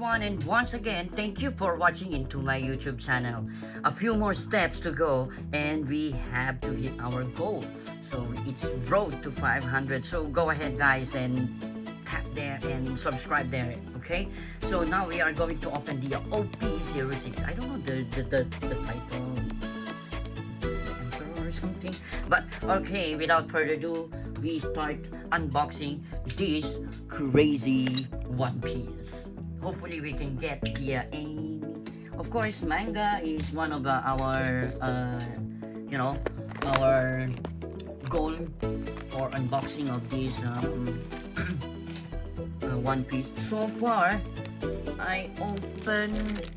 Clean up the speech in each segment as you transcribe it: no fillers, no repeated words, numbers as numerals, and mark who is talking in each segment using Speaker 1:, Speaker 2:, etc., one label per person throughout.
Speaker 1: everyone, and once again, thank you for watching into my YouTube channel. A few more steps to go and we have to hit our goal. So it's road to 500. So go ahead guys and tap there and subscribe there, okay? So now we are going to open the OP06. I don't know the title, Emperor or something. But okay, without further ado, we start unboxing this crazy One Piece. Hopefully we can get the of course, manga is one of our our goal for unboxing of this One Piece. So far, I opened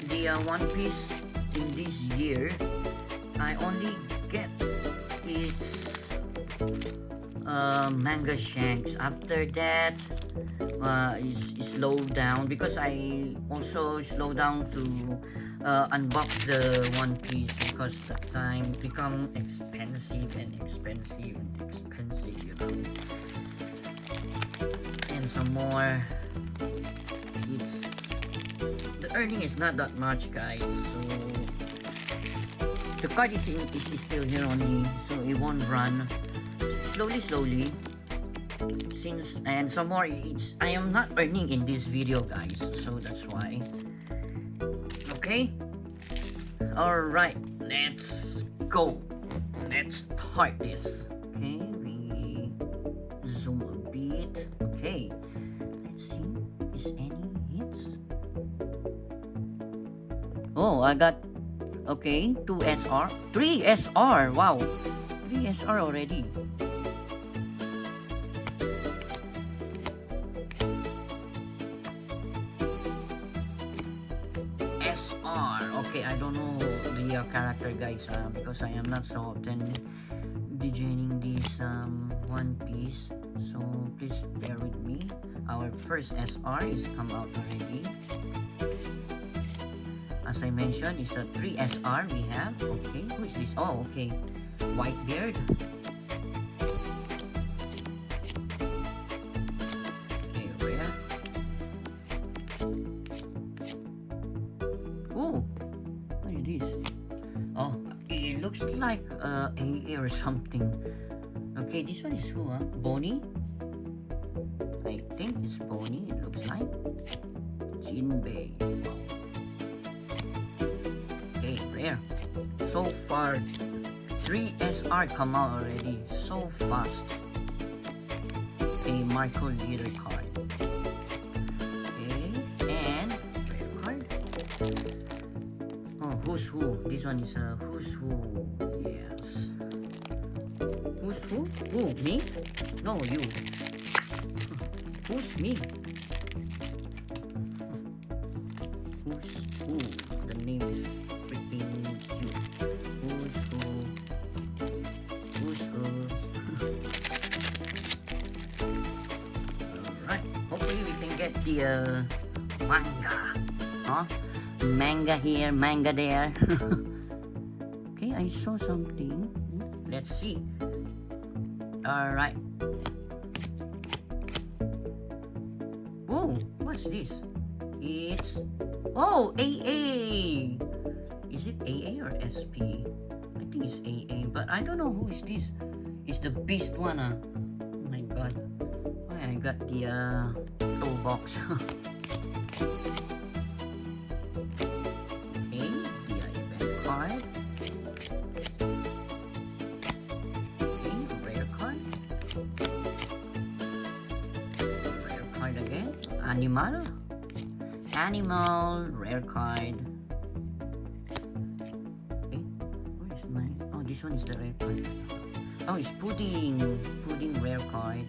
Speaker 1: the One Piece in this year. I only get its manga shanks. After that, is slowed down because I also slow down to unbox the One Piece because the time become expensive, you know. And some more, it's the earning is not that much, guys. So the card is still here on me, so it won't run. Slowly since, and some more, I am not earning in this video guys, so that's why. Okay, all right, let's go, let's start this. Okay, we zoom a bit. Okay, let's see, is any hits? Oh, I got, okay, 2 SR, 3 SR, wow, 3 SR already. SR. Okay, I don't know the character guys because I am not so often DJing this One Piece, so please bear with me. Our first SR is come out already. As I mentioned, it's a 3 SR we have. Okay, who is this? Oh, okay, Whitebeard. What is this? Oh, it looks like AA or something. Okay, this one is who? Bonnie? I think it's Bonnie. It looks like Jinbei. Wow. Okay, rare. So far, 3 SR come out already. So fast. A Marco Leader card. Okay, and rare card. Oh, who's who? This one is a who's who. Yes. Who's who? Who? Me? No, you. Who's me? Who's who? The name is freaking cute. Who's who? Who's who? Alright. Hopefully we can get the manga. Huh? Manga here, manga there. Okay, I saw something. Let's see. Alright. Oh, what's this? It's, oh, AA. Is it AA or SP? I think it's AA, but I don't know who is this. It's the beast one. Oh my god. Why I got the toe box. Animal rare card. Okay, where is my? Oh, this one is the rare card. Oh, it's pudding rare card.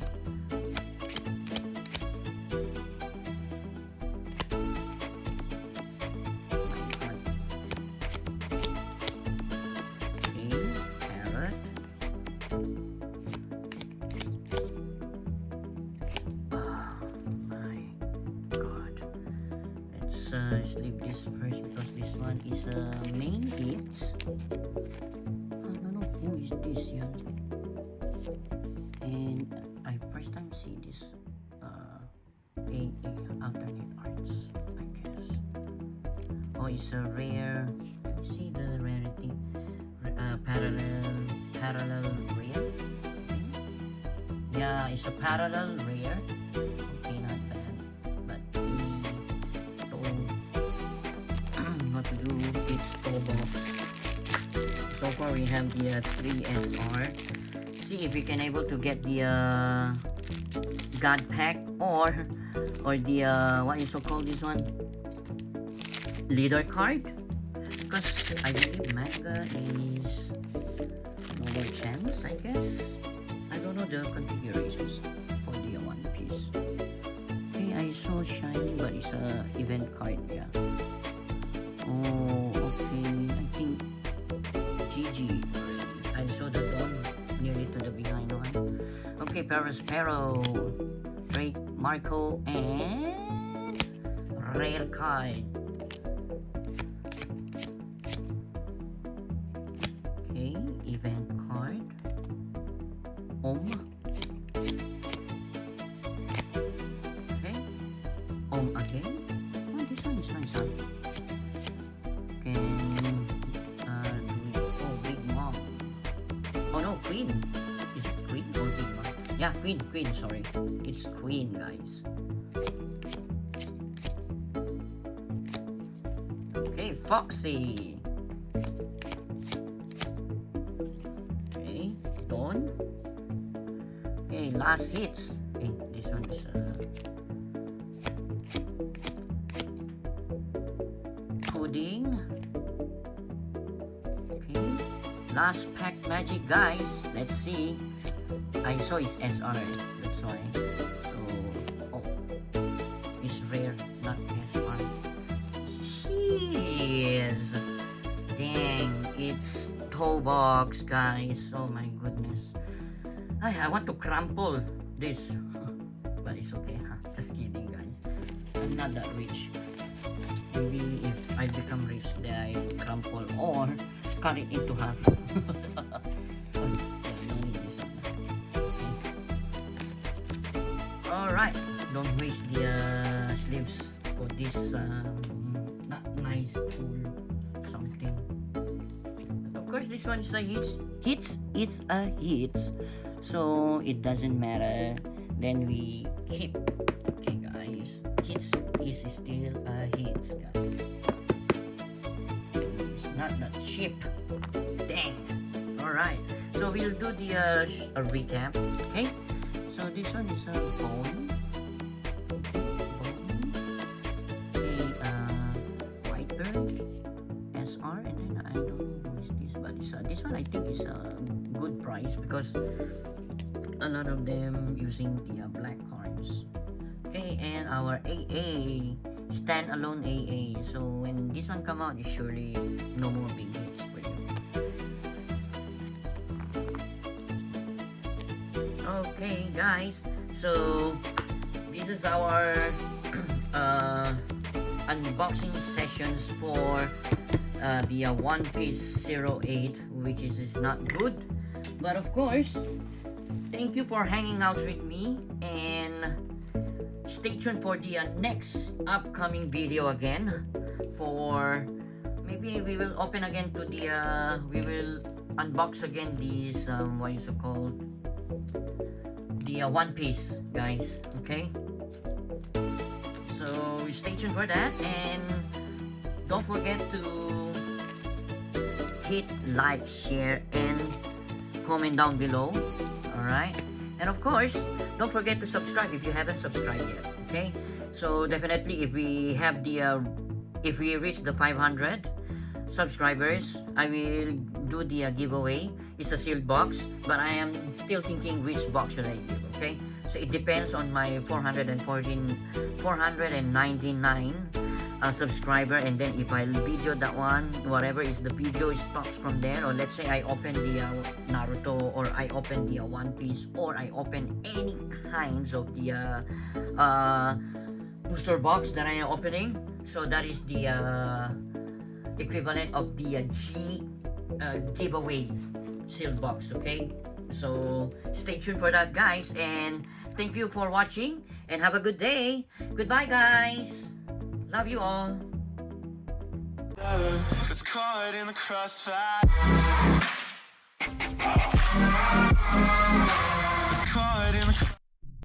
Speaker 1: Let's leave this first because this one is main hits. I don't know who is this yet. And I first time see this AA alternate arts, I guess. Oh, it's a rare. Let me see the rarity. Parallel rare. Okay. Yeah, it's a parallel rare. Okay, not bad. But what to do? It's toe box. So far we have the 3SR. See if we can able to get the God pack or the what is so called this one, leader card, because I believe manga is no chance, I guess. I don't know the configurations for the One Piece. Okay, I saw shiny, but it's a event card. Yeah. Oh, okay. I think GG. I saw that one nearly to the behind one. Okay, Perospero, Break Marco, and rare card. Okay, event card. Okay, again. Oh, this one is nice, huh? Can do it. Oh, Big Mom. Oh no, Queen. Is it Queen or Big Mom? Yeah, Queen, sorry. It's Queen, guys. Okay, Foxy. Okay, Dawn. Okay, last hits. Okay, this one is Pudding. Okay, last pack magic, guys. Let's see. I saw it's SR, that's why. So, oh, it's rare, not SR. Jeez, dang, it's toe box, guys. Oh my goodness. I want to crumple this, but it's okay, huh? Just kidding, guys. I'm not that rich. Maybe if I become rich, then I crumple or cut it into half. Alright, don't waste the sleeves for this not nice tool something. But of course, this one is a hits is a hits, so it doesn't matter. Then we keep. Okay, guys, hits is still a hits, guys. It's not that cheap. Dang. Alright, so we'll do the recap. Okay. So this one is a bone. White bird, SR, and then I don't know who is this, but it's, this one I think is a good price because a lot of them using the black cards. Okay, and our AA, standalone AA. So when this one come out, it's surely no more big hits for you. Okay, guys, so this is our unboxing sessions for the One Piece 08, which is not good, but of course, thank you for hanging out with me, and stay tuned for the next upcoming video again. For maybe we will open again to the we will unbox again these what is it called, the One Piece, guys. Okay, so stay tuned for that, and don't forget to hit like, share, and comment down below. All right, and of course, don't forget to subscribe if you haven't subscribed yet. Okay, so definitely if we have the if we reach the 500 subscribers, I will do the giveaway. It's a sealed box, but I am still thinking which box should I give. Okay, so it depends on my 499 subscriber, and then if I video that one, whatever is the video stops from there. Or let's say I open the Naruto, or I open the One Piece, or I open any kinds of the booster box that I am opening. So that is the equivalent of the giveaway sealed box. Okay, so stay tuned for that, guys, and thank you for watching, and have a good day. Goodbye, guys. Love you all.
Speaker 2: It's caught in the crossfire.